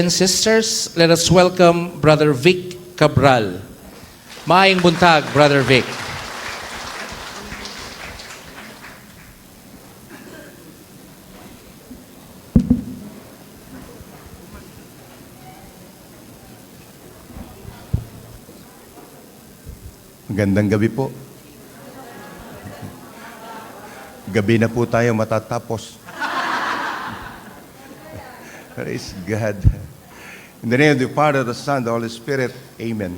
And sisters, let us welcome Brother Vic Cabral. Maayong buntag, Brother Vic. Magandang gabi po. Gabi na po tayo matatapos. Praise God. In the name of the Father, the Son, the Holy Spirit. Amen.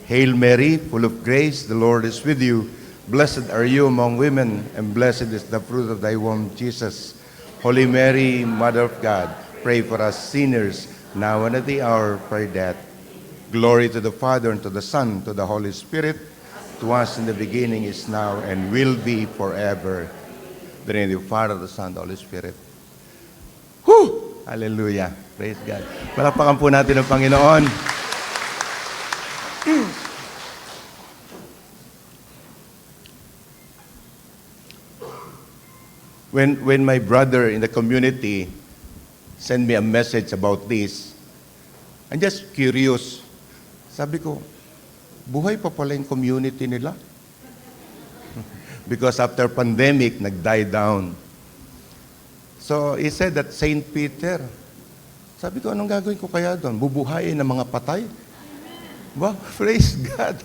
Hail Mary, full of grace, the Lord is with you. Blessed are you among women, and blessed is the fruit of thy womb, Jesus. Holy Mary, Mother of God, pray for us sinners, now and at the hour of our death. Glory to the Father, and to the Son, to the Holy Spirit, to us in the beginning, is now, and will be forever. In the name of the Father, the Son, the Holy Spirit. Whew! Hallelujah. Praise God. Palakpakan po natin ang Panginoon. When my brother in the community sent me a message about this, I'm just curious. Sabi ko, buhay pa pala yung community nila? Because after pandemic, nag-die down. So, he said that St. Peter, sabi ko, anong gagawin ko kaya doon? Bubuhayin ng mga patay? Wow, praise God.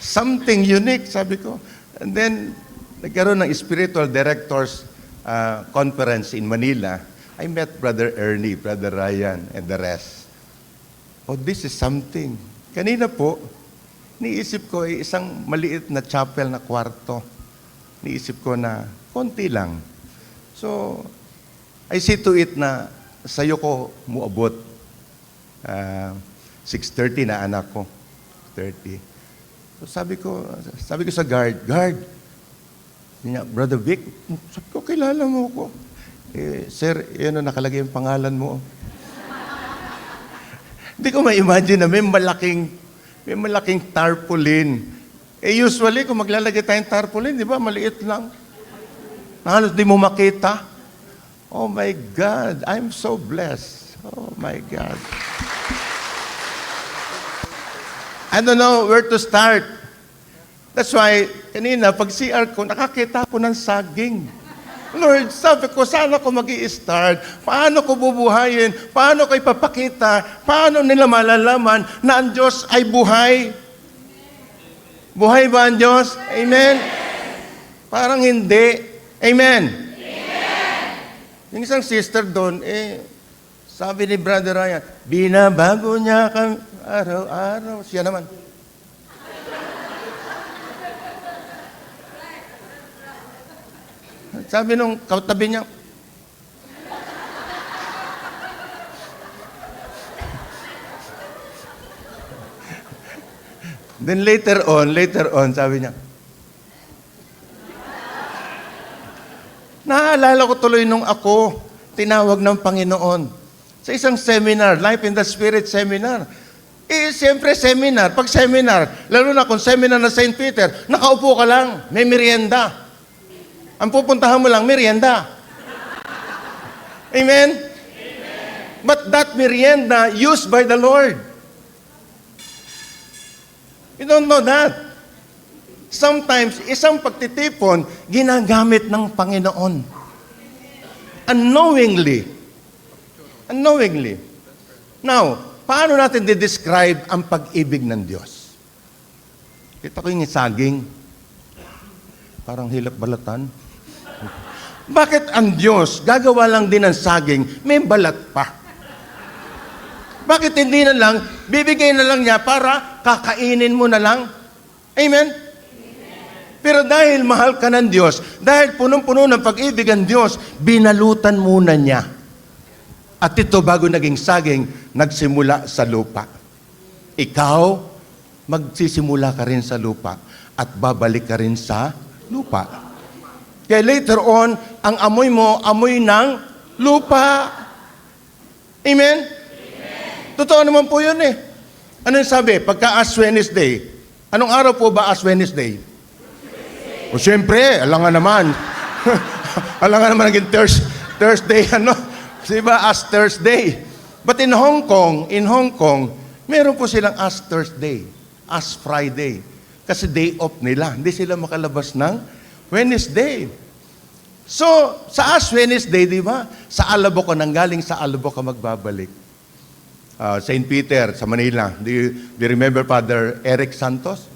Something unique, sabi ko. And then, nagkaroon ng spiritual directors conference in Manila. I met Brother Ernie, Brother Ryan, and the rest. Oh, this is something. Kanina po, niisip ko isang maliit na chapel na kwarto. Niisip ko na konti lang. So, I see to it na sa'yo ko muabot. 6:30 na anak ko. 30. So sabi ko sa guard, niya, Brother Vic, sabi ko, kilala mo ko. Sir, yun ang nakalagay yung pangalan mo. Hindi ko ma-imagine na may malaking tarpaulin. Usually, kung maglalagay tayong tarpaulin, di ba, maliit lang. Halos di mo makita. Oh my God, I'm so blessed. Oh my God. I don't know where to start. That's why, kanina, pag CR ko, nakakita ko ng saging. Lord, sabi ko, saan ako mag-i-start? Paano ko bubuhayin? Paano ko ipapakita? Paano nila malalaman na ang Diyos ay buhay? Buhay ba ang Diyos? Amen? Parang hindi. Amen? Yung isang sister doon, sabi ni Brother Ryan, binabago niya kami araw-araw. Siya naman. Sabi nung katabi niya, then later on, sabi niya, naalala ko tuloy nung ako, tinawag ng Panginoon sa isang seminar, Life in the Spirit seminar. Siyempre seminar, pag seminar, lalo na kung seminar na St. Peter, nakaupo ka lang, may merienda. Ang pupuntahan mo lang, merienda. Amen? Amen? But that merienda used by the Lord. You don't know that. Sometimes, isang pagtitipon, ginagamit ng Panginoon. Unknowingly. Now, paano natin di-describe ang pag-ibig ng Diyos? Kita ko yung saging. Parang hilap balatan. Bakit ang Diyos gagawa lang din ng saging, may balat pa? Bakit hindi na lang, bibigay na lang niya para kakainin mo na lang? Amen? Pero dahil mahal ka ng Diyos, dahil punong-puno ng pag-ibig ang Diyos, binalutan muna niya. At ito, bago naging saging, nagsimula sa lupa. Ikaw, magsisimula ka rin sa lupa at babalik ka rin sa lupa. Kaya later on, ang amoy mo, amoy ng lupa. Amen? Totoo naman po yun eh. Ano yung sabi? Pagka Ash Wednesday, anong araw po ba Ash Wednesday? O siyempre, alangan naman. Alangan naman naging Thursday, ano? Diba, as Thursday. But in Hong Kong, meron po silang Ash Thursday, Ash Friday. Kasi day off nila. Hindi sila makalabas ng Wednesday. So, sa Ash Wednesday, di ba? Sa Alabo ka, nanggaling sa Alabo ka magbabalik. St. Peter, sa Manila. Do you remember Father Eric Santos?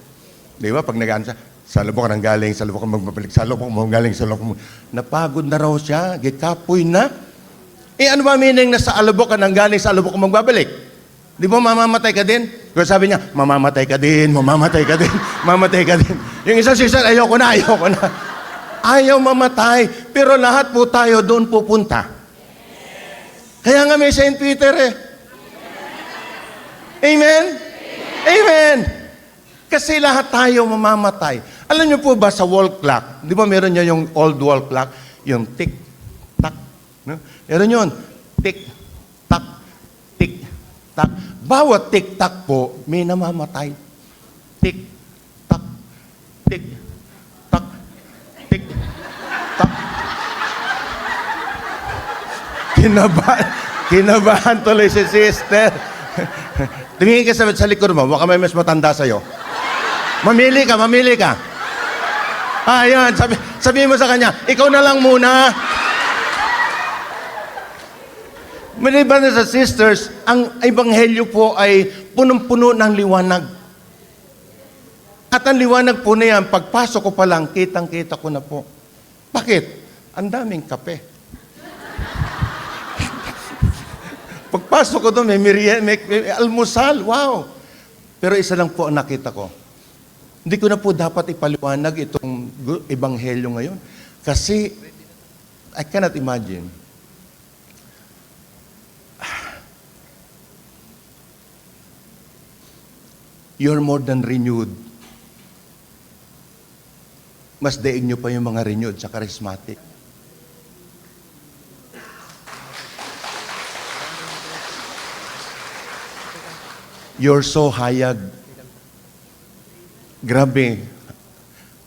Di ba? Pag nag-aansa, sa Alabo ka nanggaling, sa Alabo ka magbabalik, sa Alabo ka magbabalik, sa Alabo ka napagod na raw siya, gikapoy na. Ano ba meaning na sa Alabo ka nanggaling, sa Alabo ka magbabalik? Di ba mamamatay ka din? Kaya sabi niya, mamamatay ka din, mamamatay ka din, mamamatay ka din. Yung isang sister, ayoko na. Ayaw mamatay, pero lahat po tayo doon pupunta. Kaya nga may St. Peter eh. Amen? Amen! Kasi lahat tayo mamamatay. Alam niyo po ba sa wall clock, di ba meron niya yung old wall clock, yung tick-tack. No? Meron yun, tick-tack, tick-tack. Bawat tick-tack po, may namamatay. Tick-tack, tick-tack, tick-tack. Kinabahan tuloy si sister. Tumingin ka sa likod mo, baka may mas matanda sa'yo. Mamili ka. Ayan, sabi mo sa kanya, ikaw na lang muna. Mga brothers and sisters, ang ebanghelyo po ay punong-puno ng liwanag. At ang liwanag po na yan, pagpasok ko pa lang, kitang-kita ko na po. Bakit? Ang daming kape. Pagpasok ko doon, may almusal. Wow! Pero isa lang po ang nakita ko. Hindi ko na po dapat ipaliwanag itong ebanghelyo ngayon. Kasi, I cannot imagine. You're more than renewed. Mas daig nyo pa yung mga renewed sa charismatic. You're so hayag. Grabe.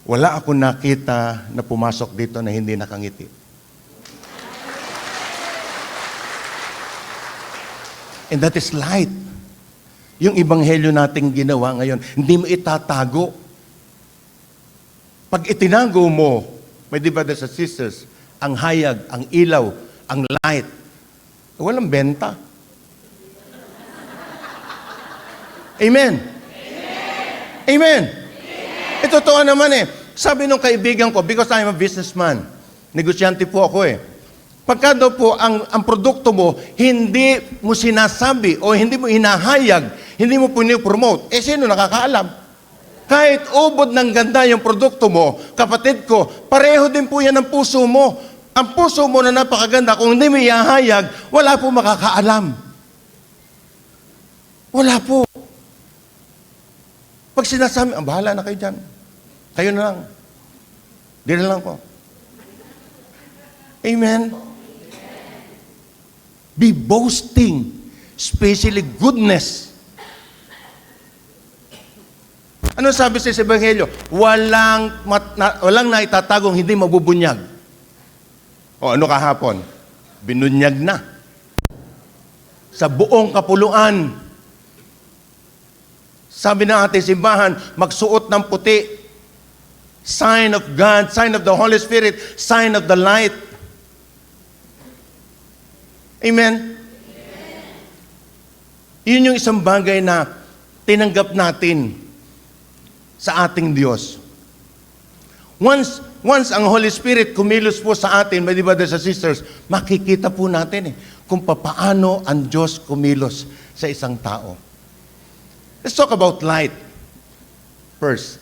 Wala akong nakita na pumasok dito na hindi nakangiti. And that is light. Yung ebanghelyo nating ginawa ngayon, hindi mo itatago. Pag itinago mo, may brothers and sisters, ang hayag, ang ilaw, ang light, walang benta. Amen? Amen? Ito totoo naman eh. Sabi nung kaibigan ko, because I'm a businessman, negosyante po ako eh. Pagka daw po ang produkto mo, hindi mo sinasabi o hindi mo hinahayag, hindi mo pinipromote, sino nakakaalam? Kahit ubod ng ganda yung produkto mo, kapatid ko, pareho din po yan ang puso mo. Ang puso mo na napakaganda, kung hindi mo ihahayag, wala po makakaalam. Wala po. Pag sinasabi, bahala na kayo dyan. Kayo na lang. Di na lang po. Amen? Be boasting, especially goodness. Ano sabi sa Ebanghelyo? Walang naitatagong hindi mabubunyag. O ano kahapon? Binunyag na. Sa buong kapuluan. Sabi ng ating simbahan, magsuot ng puti. Sign of God, sign of the Holy Spirit, sign of the light. Amen? Yun yung isang bagay na tinanggap natin sa ating Diyos. Once ang Holy Spirit kumilos po sa atin, my brothers and sisters, makikita po natin kung paano ang Diyos kumilos sa isang tao. Let's talk about light. First,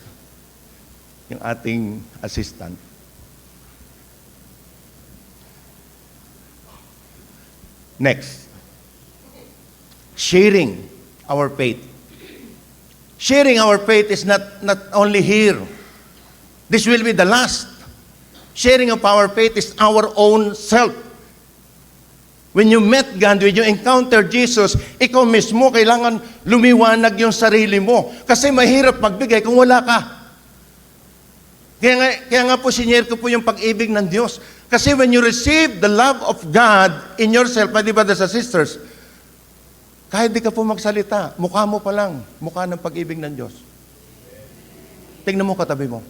yung ating assistant. Next, sharing our faith. Sharing our faith is not only here. This will be the last. Sharing of our faith is our own self. When you met God, when you encountered Jesus, ikaw mismo kailangan lumiwanag yung sarili mo. Kasi mahirap magbigay kung wala ka. Kaya nga po sinyer ko po yung pag-ibig ng Diyos. Kasi when you receive the love of God in yourself, my brothers and sisters, Kahit di ka po magsalita, mukha mo pa lang, mukha ng pag-ibig ng Diyos. Tingnan mo katabi mo.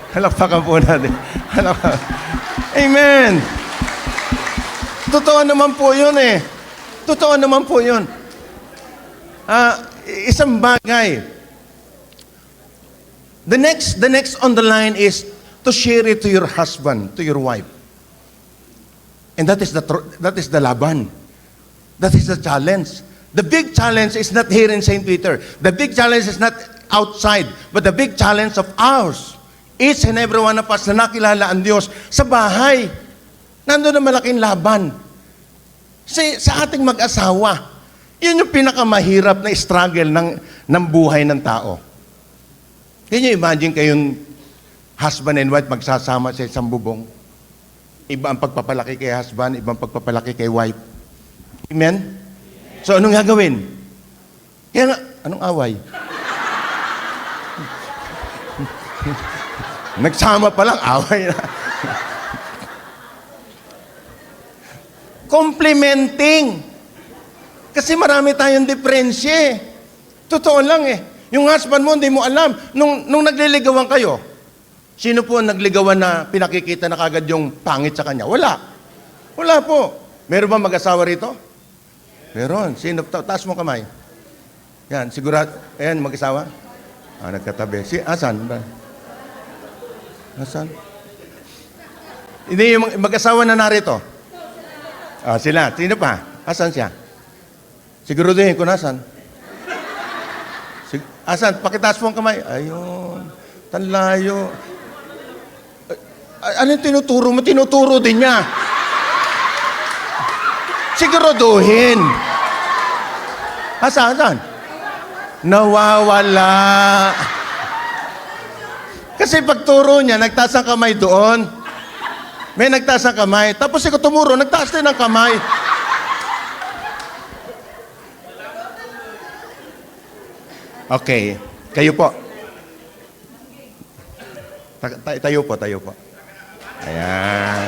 Halakpakan po natin. Halakpakan. Amen! Totoo naman po yun eh. Totoo naman po yun. Isang bagay. The next on the line is to share it to your husband, to your wife. And that is the laban. That is the challenge. The big challenge is not here in St. Peter. The big challenge is not outside, but the big challenge of ours. Each and every one of us na nakilala ang Diyos sa bahay. Nandun ang malaking laban. Sa ating mag-asawa, yun yung pinakamahirap na struggle ng buhay ng tao. Can you imagine kayong husband and wife magsasama sa isang bubong? Iba ang pagpapalaki kay husband, ibang pagpapalaki kay wife. Amen? So, anong gagawin? Kaya nga, anong away? Nagsama pa lang, away na. Complementing. Kasi marami tayong diferensya. Totoo lang eh. Yung husband mo, hindi mo alam. Nung nagliligawan kayo, sino po ang nagligawan na pinakikita na kagad yung pangit sa kanya? Wala. Wala po. Meron ba mag-asawa rito? Meron. Sino? Taas mo kamay. Yan, sigurado. Ayan, mag-asawa. Nagkatabi. Asan? Asan? Hindi, yung mag-asawa na narito. Sila. Sino pa? Asan siya? Siguraduhin ko nasan. Asan? Pakitaas mo ang kamay. Ayun. Tanlayo. Ano yung tinuturo mo? Tinuturo din niya. Siguraduhin. Asan? Nawawala. Kasi pagturo niya, nagtaas ang kamay doon. May nagtaas ang kamay. Tapos ikaw tumuro, nagtaas din ang kamay. Okay. Kayo po. Tayo po. Ayan.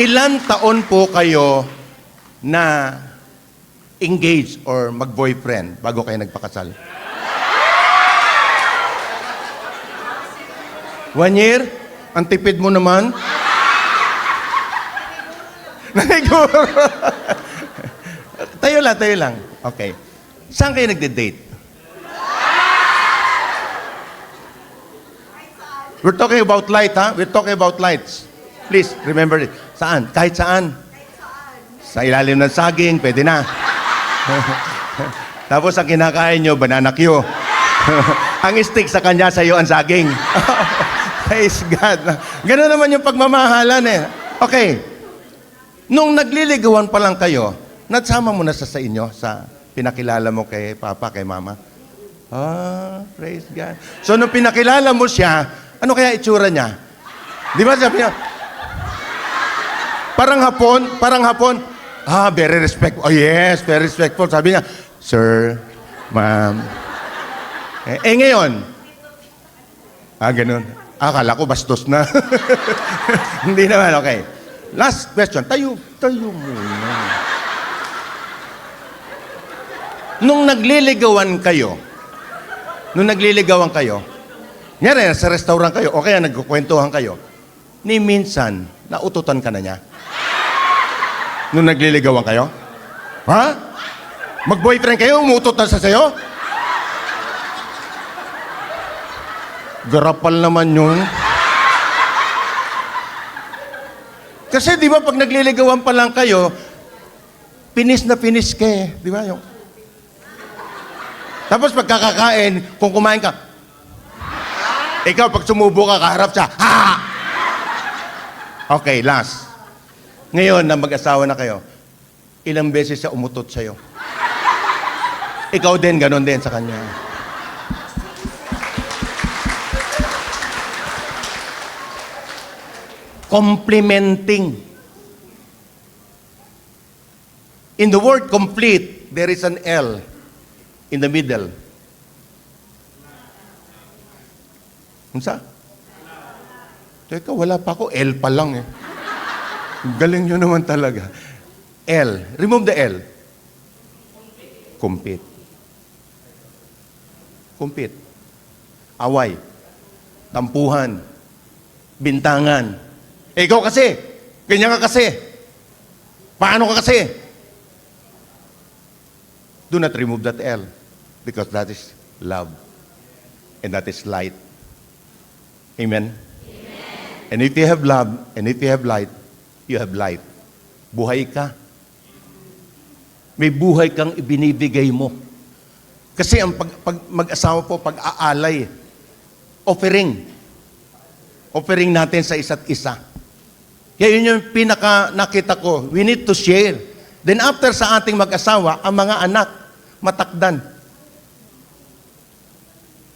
Ilan taon po kayo na engaged or mag-boyfriend bago kayo nagpakasal? 1 year? Ang tipid mo naman? Tayo lang. Okay. Saan kayo nagde-date? We're talking about light, ha? We're talking about lights. Please, remember it. Saan? Kahit saan. Sa ilalim ng saging, pwede na. Tapos ang kinakain nyo, banana Q. Ang stick sa kanya, sa iyo ang saging. Praise God. Ganun naman yung pagmamahalan eh. Okay. Nung nagliligawan pa lang kayo, nagsama mo na sa inyo, sa pinakilala mo kay Papa, kay Mama? Praise God. So nung pinakilala mo siya, ano kaya itsura niya? Di ba sabi niya, parang hapon, very respectful. Oh yes, very respectful. Sabi niya, Sir, Ma'am. Ngayon, ganun. Akala ko bastos na. Hindi naman, okay. Last question. Tayo muna. Nung nagliligawan kayo, nyari, sa restaurant kayo, o kaya nagkukwentuhan kayo, ni minsan, naututan ka na niya. Nung nagliligawan kayo? Ha? Mag-boyfriend kayo, umutot na sa sayo? Garapal naman yun. Kasi di ba pag nagliligawan pa lang kayo, pinis na pinis ka eh. Di ba? Tapos pagkakakain, kung kumain ka, ikaw pag sumubo ka, kaharap siya, ha! Okay, last. Ngayon na mag-asawa na kayo, ilang beses siya umutot sa'yo? Ikaw din, ganon din sa kanya. Complementing. In the word complete, there is an L in the middle. Unsa? Teka, wala pa ako. L pa lang eh. Galing nyo naman talaga. L. Remove the L. Compete. Compete. Away. Tampuhan. Bintangan. Ikaw kasi. Ganyan ka kasi. Paano ka kasi? Do not remove that L. Because that is love. And that is light. Amen? And if you have love, and if you have light, you have life. Buhay ka. May buhay kang ibinibigay mo. Kasi ang pag mag-asawa po, pag-aalay, offering. Offering natin sa isa't isa. Kaya yun yung pinaka nakita ko. We need to share. Then after sa ating mag-asawa, ang mga anak, matakdan.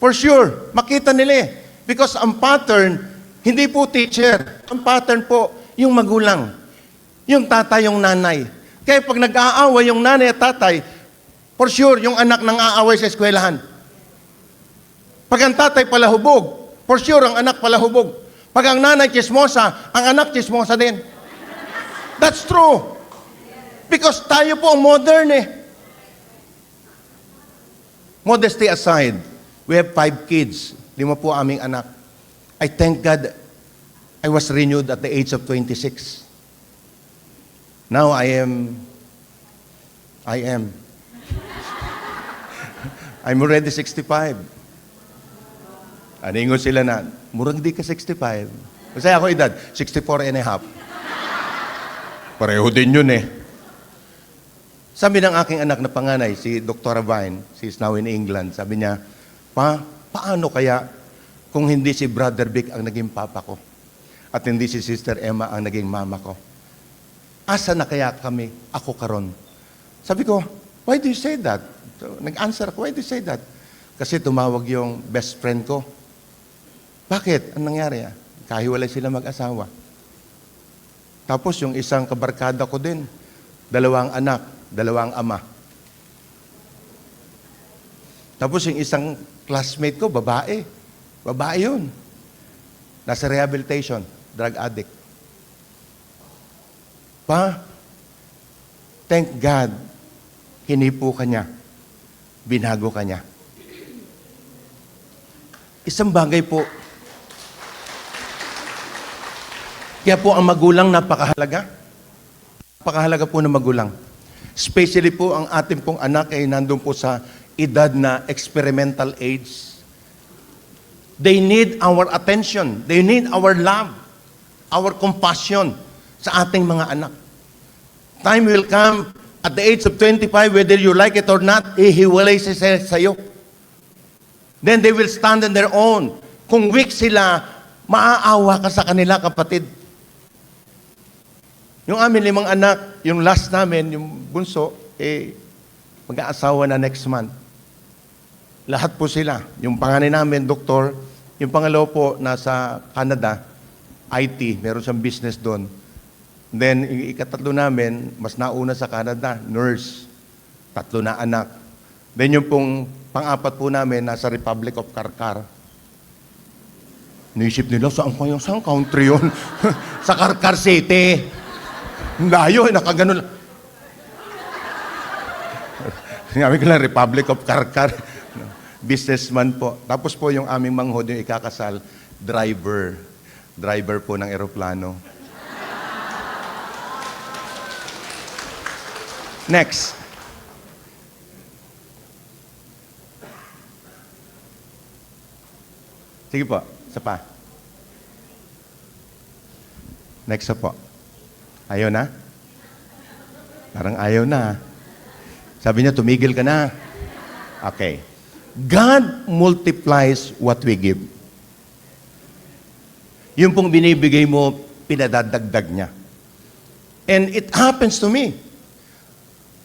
For sure, makita nila eh. Because ang pattern, hindi po teacher. Ang pattern po, yung magulang. Yung tatay, yung nanay. Kaya pag nag-aaway yung nanay at tatay, for sure, yung anak nang aaway sa eskwelahan. Pag ang tatay palahubog, for sure, ang anak palahubog. Pag ang nanay chismosa, ang anak chismosa din. That's true. Because tayo po ang modern eh. Modesty aside, we have 5 kids. 5 po aming anak. I thank God I was renewed at the age of 26. Now I'm already 65. Aningon sila na, murag di ka 65. Kasi ako edad, 64 and a half. Pareho din yun eh. Sabi ng aking anak na panganay, si Dr. Vine, she is now in England, sabi niya, paano kaya kung hindi si Brother Vic ang naging papa ko at hindi si Sister Emma ang naging mama ko? Asa na kaya kami, ako karon? Sabi ko, why do you say that? So, nag-answer ako, why do you say that? Kasi tumawag yung best friend ko. Bakit? Anong nangyari? Kahiwalay sila mag-asawa. Tapos yung isang kabarkada ko din, 2 anak, 2 ama. Tapos yung isang classmate ko, babae. Babae yun. Nasa rehabilitation, drug addict. Thank God, hinipo ka niya. Binago ka niya. Isang bagay po. Kaya po ang magulang napakahalaga. Napakahalaga po ng magulang. Especially po ang ating pong anak ay nandun po sa edad na experimental age. They need our attention. They need our love, our compassion sa ating mga anak. Time will come at the age of 25, whether you like it or not, hihiwalay sila sa iyo. Then they will stand on their own. Kung weak sila, maaawa ka sa kanila, kapatid. Yung amin 5 anak, yung last namin, yung bunso, mag-aasawa na next month. Lahat po sila. Yung panganay namin, doktor. Yung pangalawa po, nasa Canada, IT, meron siyang business doon. Then, yung ikatatlo namin, mas nauna sa Canada, nurse. 3 na anak. Then yung pong pang-4 po namin, nasa Republic of Karkar. Naisip nila, saan country yun? Sa Karkar City. Layo, nakaganon. Sinabi ko lang, Republic of Karkar. Businessman po. Tapos po yung aming manghod, yung ikakasal, driver. Driver po ng eroplano. Next. Sige po, isa pa. Next po. Ayaw na? Parang ayaw na. Sabi niya, tumigil ka na. Okay. God multiplies what we give. Yung pong binibigay mo, pinadadagdag niya. And it happens to me.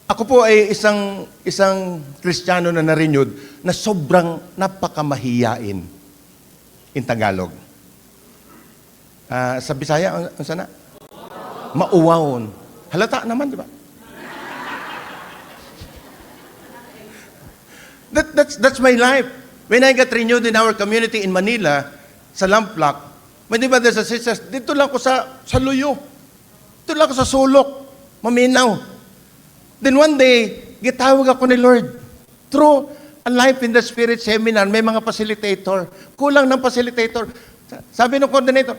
Ako po ay isang Kristiyano na na-renewed na sobrang napakamahiyain in Tagalog. Sa Bisaya, ang sana? Mauwawon. Halata naman, di ba? That's my life. When I got renewed in our community in Manila, sa Lamplac, may di ba there's a sisters, dito lang ko sa Luyo. Ito lang ako sa sulok. Maminaw. Then one day, gitawag ako ni Lord. Through a Life in the Spirit seminar, may mga facilitator. Kulang ng facilitator. Sabi ng coordinator,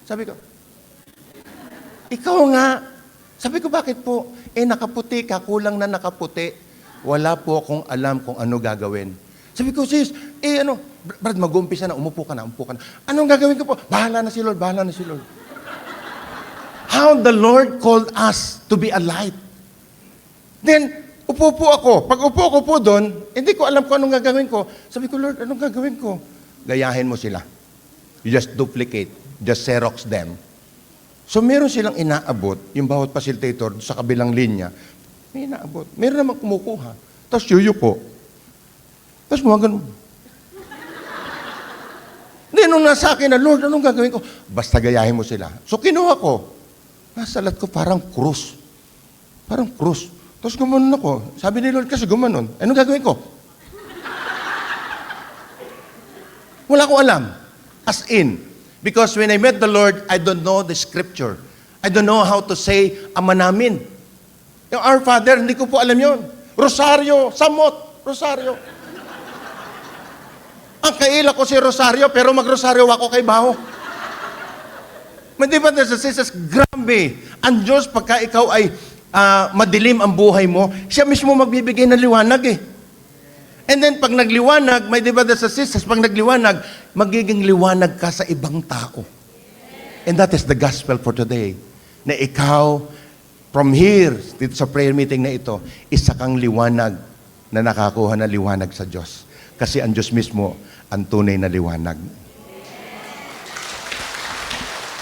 sabi ko, ikaw nga. Sabi ko, bakit po? Nakaputi ka, kulang na nakaputi. Wala po akong alam kung ano gagawin. Sabi ko, sis, Brad, mag-umpisa na, umupo ka na. Anong gagawin ko po? Bahala na si Lord. How the Lord called us to be a light. Then, upo po ako. Pag upo ko po doon, hindi ko alam kung anong gagawin ko. Sabi ko, Lord, anong gagawin ko? Gayahin mo sila. You just duplicate. Just Xerox them. So, meron silang inaabot, yung bawat facilitator sa kabilang linya, may inaabot. Meron namang kumukuha. Tapos yuyuko. Tapos mga ganun. Hindi, nung nasa akin na, Lord, anong gagawin ko? Basta gayahin mo sila. So, kinuha ko. Nasalat ko parang krus. Tapos gumanon ako. Sabi ni Lord kasi gumanon. Anong gagawin ko? Wala ko alam. As in, because when I met the Lord, I don't know the scripture. I don't know how to say Ama namin. Yung Our Father, hindi ko po alam yon. Rosario, Samot, Rosario. Ang kaila ko si Rosario, pero mag-Rosario ako kay Baho. Di ba, sisters, grabe. Ang Diyos, pagka ikaw ay madilim ang buhay mo, siya mismo magbibigay ng liwanag eh. And then, pag nagliwanag, may di ba, sisters, pag nagliwanag, magiging liwanag ka sa ibang tao. And that is the gospel for today. Na ikaw, from here, dito sa prayer meeting na ito, isa kang liwanag na nakakuha na liwanag sa Diyos. Kasi ang Diyos mismo, ang tunay na liwanag.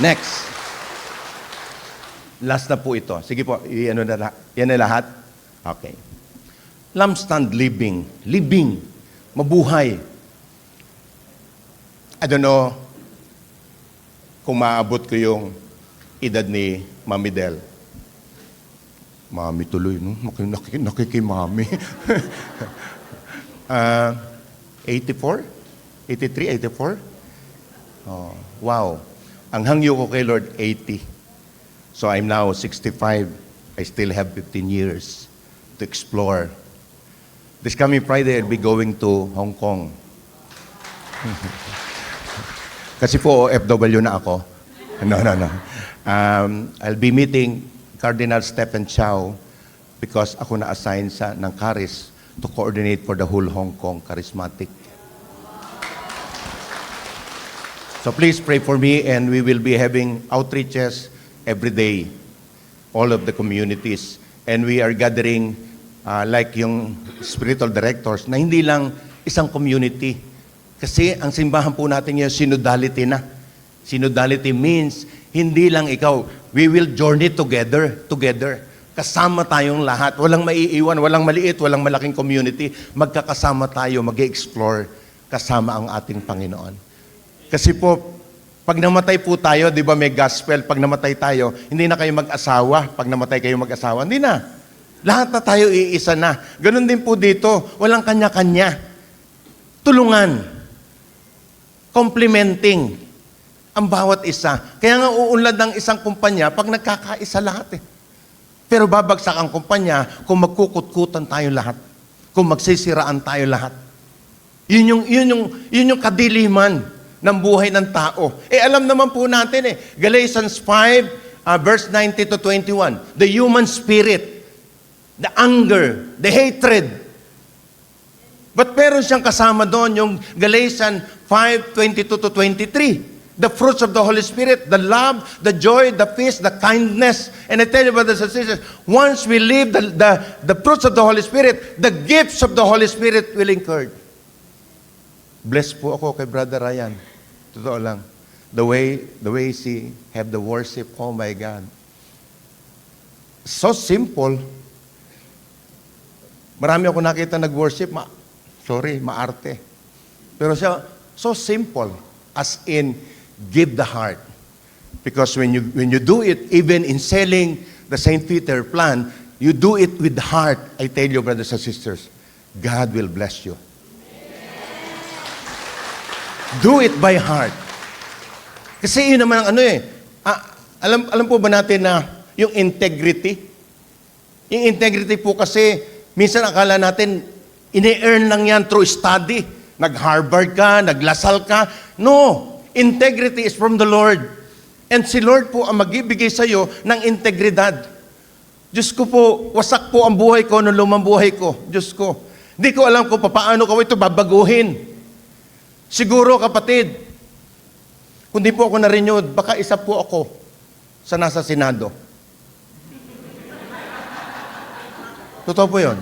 Next. Last na po ito. Sige po, yan na lahat. Okay. Lampstand living. Living. Mabuhay. I don't know kung maabot ko yung edad ni Mami Del. Mami tuloy, no? Nakikimami. 84? 83? 84? Oh, wow. Ang hangyo ko kay Lord, 80. So I'm now 65. I still have 15 years to explore. This coming Friday, I'll be going to Hong Kong. Kasi po, OFW na ako. No. I'll be meeting Cardinal Stephen Chow because ako na-assign ng Charis to coordinate for the whole Hong Kong Charismatic. So please pray for me, and we will be having outreaches every day, all of the communities. And we are gathering like yung spiritual directors na hindi lang isang community. Kasi ang simbahan po natin yung synodality na. Synodality means hindi lang ikaw. We will journey together. Kasama tayong lahat. Walang maiiwan, walang maliit, walang malaking community. Magkakasama tayo, mag-explore kasama ang ating Panginoon. Kasi po, pag namatay po tayo, di ba may gospel, pag namatay tayo, hindi na kayo mag-asawa. Pag namatay kayo mag-asawa, hindi na. Lahat na tayo iisa na. Ganon din po dito. Walang kanya-kanya. Tulungan. Complementing ang bawat isa. Kaya nga uunlad ng isang kumpanya pag nagkakaisa lahat eh. Pero babagsak ang kumpanya kung magkukutkutan tayo lahat. Kung magsisiraan tayo lahat. Yun yung kadiliman ng buhay ng tao. Alam naman po natin Galatians 5, verse 19 to 21. The human spirit, the anger, the hatred. But meron siyang kasama doon, yung Galatians 5, 22 to 23. The fruits of the Holy Spirit, the love, the joy, the peace, the kindness. And I tell you, brothers and sisters, once we live the fruits of the Holy Spirit, the gifts of the Holy Spirit will incur. Blessed po ako kay Brother Ryan. Totoo lang. The way she have the worship, oh my God. So simple. Marami ako nakita nag-worship, maarte. Pero siya, so simple. As in, give the heart. Because when you do it, even in selling the St. Peter plan, you do it with the heart. I tell you, brothers and sisters, God will bless you. Do it by heart. Kasi yun naman ang Alam po ba natin na yung integrity po kasi, minsan akala natin, ini-earn lang yan through study. Nag-Harvard ka, naglasal ka. No, integrity is from the Lord. And si Lord po ang magbibigay sa iyo ng integridad. Diyos ko po, wasak po ang buhay ko nung lumang buhay ko. Diyos ko. Hindi ko alam kung paano ko ito babaguhin. Siguro, kapatid, kung di po ako na-renewed, baka isa po ako sa nasa Senado. Totoo po yun.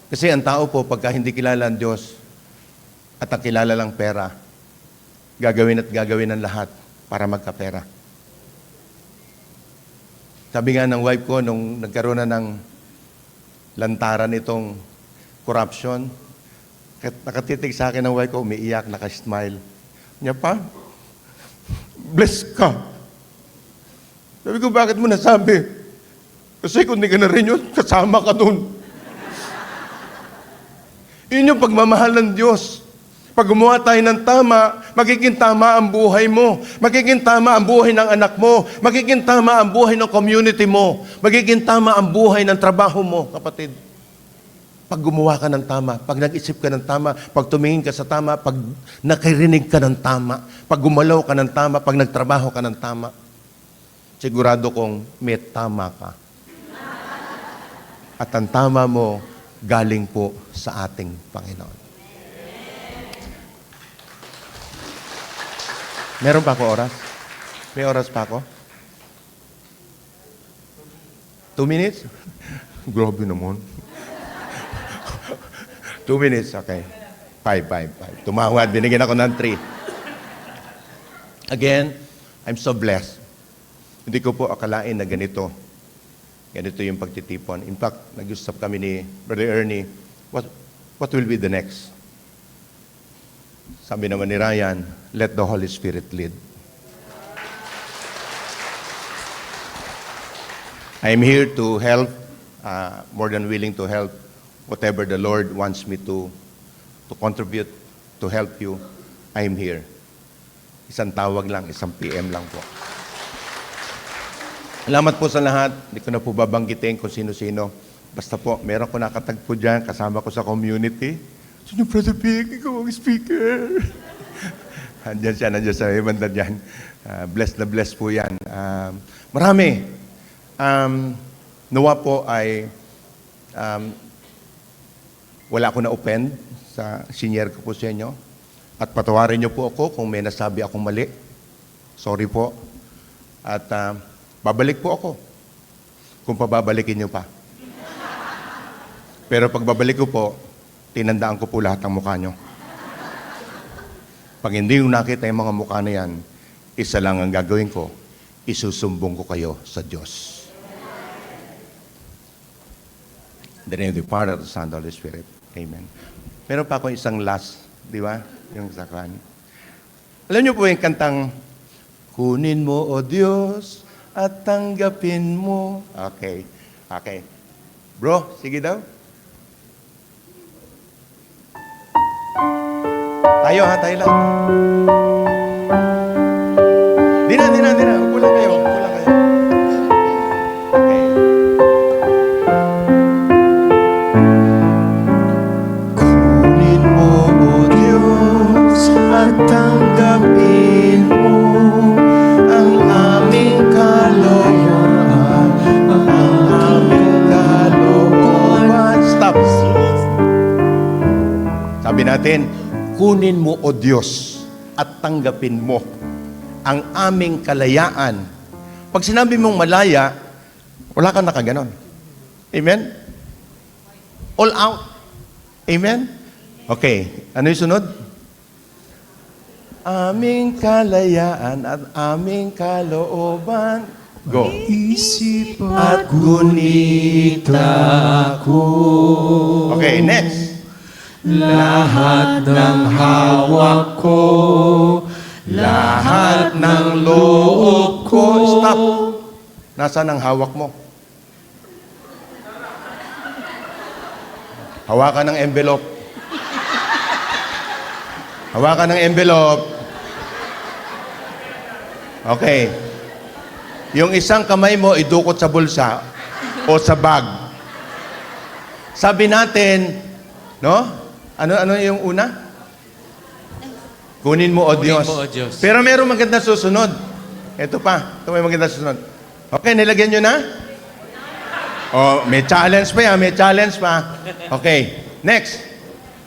Kasi ang tao po, pagka hindi kilala ang Diyos at ang kilala lang pera, gagawin at gagawin ang lahat para magkapera. Sabi nga ng wife ko, nung nagkaroon na ng lantaran itong corruption, nakatitig sa akin ng wife ko, umiiyak, nakasmile. Niya pa, bless ka. Sabi ko, bakit mo nasabi? Kasi kung di ka na rin yun, kasama ka dun. Yun yung pagmamahal ng Diyos. Pag gumawa tayo ng tama, magiging tama ang buhay mo. Magiging tama ang buhay ng anak mo. Magiging tama ang buhay ng community mo. Magiging tama ang buhay ng trabaho mo, kapatid. Pag gumawa ka ng tama, pag nag-isip ka ng tama, pag tumingin ka sa tama, pag nakirinig ka ng tama, pag gumalaw ka ng tama, pag nagtrabaho ka ng tama, sigurado kong may tama ka. At ang tama mo, galing po sa ating Panginoon. Meron pa ako oras? May oras pa ako? 2 minutes? Grabe naman. 2 minutes, okay. 5. Tumawad, binigyan ako ng 3. Again, I'm so blessed. Hindi ko po akalain na ganito yung pagtitipon. In fact, nag-usap kami ni Brother Ernie, what will be the next? Sabi naman ni Ryan, let the Holy Spirit lead. I am here to help, more than willing to help whatever the Lord wants me to contribute, to help you. I am here. Isang tawag lang, isang PM lang po. Salamat po sa lahat. Hindi ko na po babanggitin kung sino-sino. Basta po, meron ko nakatagpo dyan, kasama ko sa community. Sino, Brother Vic, ikaw ang speaker. Nandiyan sa banda dyan. Blessed na blessed po yan. Marami. Nawa po ay wala ako na-offend sa senior ko po sa inyo. At patawarin niyo po ako kung may nasabi akong mali. Sorry po. At babalik po ako kung pababalikin niyo pa. Pero pag babalik ko po, tinandaan ko po lahat ng mukha niyo. Pag hindi yung nakita yung mga mukha na yan, isa lang ang gagawin ko, isusumbong ko kayo sa Diyos. In the name of the Father, the Son, and the Holy Spirit. Amen. Meron pa ako isang last, di ba? Yung sa kan. Alam niyo po yung kantang, kunin mo, O Diyos, at tanggapin mo. Okay. Bro, sige daw. Tayo lang. Di na. Upo lang kayo. Okay. Kunin mo, O Diyos, at tanggapin mo ang aming kalooban, ang aming kalooban. Stop. Sabi natin, kunin mo, O Diyos, at tanggapin mo ang aming kalayaan. Pag sinabi mong malaya, wala kang nakaganon. Amen? All out. Amen? Okay. Ano yung sunod? Aming kalayaan at aming kalooban. Go. Isip At gunita ko. Okay, next. lahat ng hawak ko, Lahat ng loob ko. Stop. Nasaan ang hawak mo? Hawakan ng envelope. Hawakan ng envelope. Okay. Yung isang kamay mo, idukot sa bulsa o sa bag. Sabi natin, no? Ano yung una? Kunin mo, O Kunin Diyos. mo, O Diyos. Pero mayroong maganda susunod. Ito pa. Ito may maganda susunod. Okay, nilagyan nyo na? Oh, may challenge pa yan. May challenge pa. Okay. Next.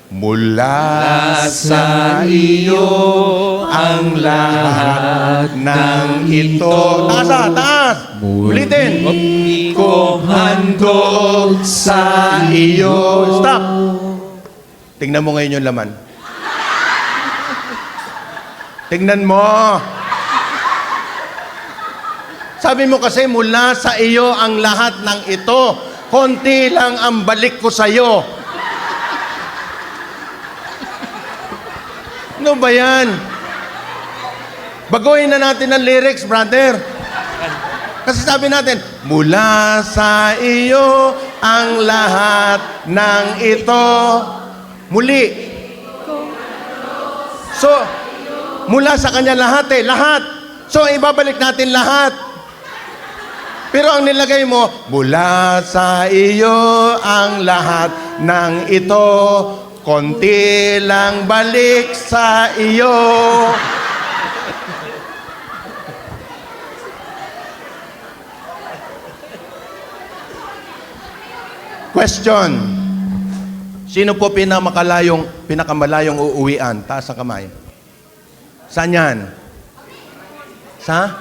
Mula sa iyo ang lahat ng ito. Taas, taas. Ulitin. Ko handog sa iyo. Stop. Tingnan mo ngayon yung laman. Tingnan mo. Sabi mo kasi, mula sa iyo ang lahat ng ito. Konti lang ang balik ko sa iyo. Ano ba yan? Baguhin na natin ang lyrics, brother. Kasi sabi natin, mula sa iyo ang lahat ng ito. Muli. So, mula sa kanya lahat lahat. So, ibabalik natin lahat. Pero ang nilagay mo, mula sa iyo ang lahat ng ito. Konti lang balik sa iyo. Question. Sino po pinakamalayong uuwian? Taas ang kamay. Saan yan? Sa?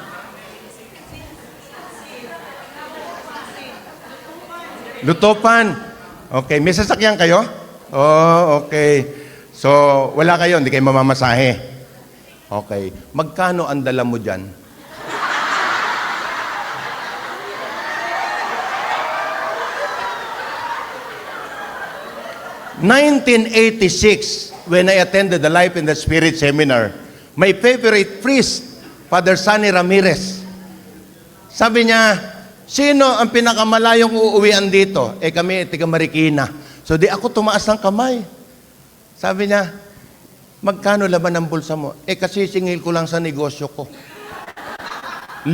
Lutopan. Okay. May sasakyan kayo? Oh, okay. So, wala kayo, hindi kayo mamamasahe. Okay. Magkano ang dala mo dyan? (1986), when I attended the Life in the Spirit seminar, my favorite priest, Father Sunny Ramirez, sabi niya, sino ang pinakamalayong uuwian dito? Kami, tiga Marikina. So di ako tumaas ng kamay. Sabi niya, magkano laman ng bulsa mo? Kasi singil ko lang sa negosyo ko. 5,000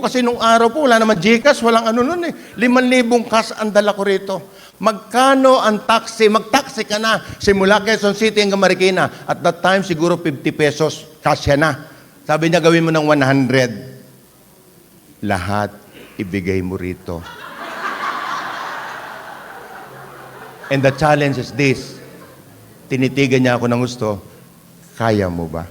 kasi nung araw po, wala naman Gcash, walang ano nun 5,000 cash ang dala ko rito. Magkano ang taxi? Mag-taxi ka na. Simula Quezon City hanggang Marikina. At that time, siguro 50 pesos. Kasya na. Sabi niya, gawin mo ng 100. Lahat ibigay mo rito. And the challenge is this. Tinitigan niya ako ng gusto. Kaya mo ba?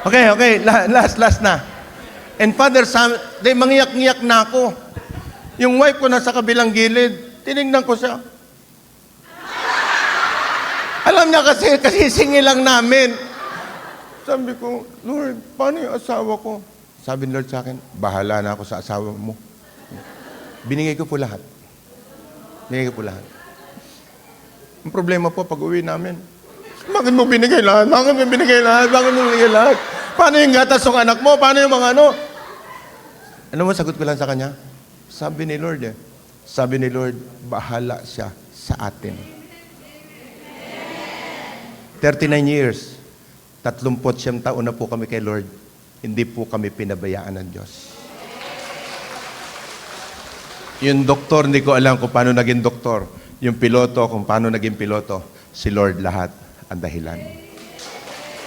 Okay. Last na. And Father Sam, mangyak-ngyak na ako. Yung wife ko nasa kabilang gilid, tinignan ko siya. Alam niya kasi singil lang namin. Sabi ko, Lord, paano yung asawa ko? Sabi ni Lord sa akin, bahala na ako sa asawa mo. Binigay ko po lahat. Ang problema po, pag uwi namin, bakit mo binigay lahat? Paano yung gatas ng anak mo? Paano yung mga ano? Ano mo, sagot ko lang sa kanya? Sabi ni Lord, bahala siya sa atin. 39 years, 39 taon na po kami kay Lord. Hindi po kami pinabayaan ng Diyos. Yung doktor, hindi ko alam kung paano naging doktor. Yung piloto, kung paano naging piloto. Si Lord lahat ang dahilan.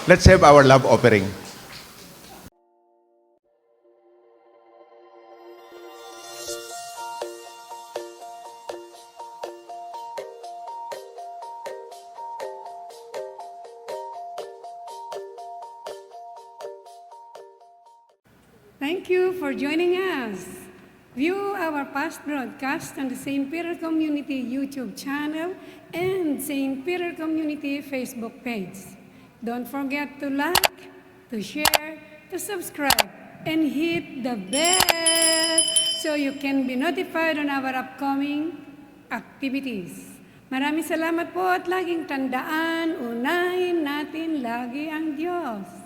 Let's have our love offering. Thank you for joining us. View our past broadcast on the St. Peter Community YouTube channel and St. Peter Community Facebook page. Don't forget to like, to share, to subscribe, and hit the bell so you can be notified on our upcoming activities. Maraming salamat po at laging tandaan, unahin natin lagi ang Diyos.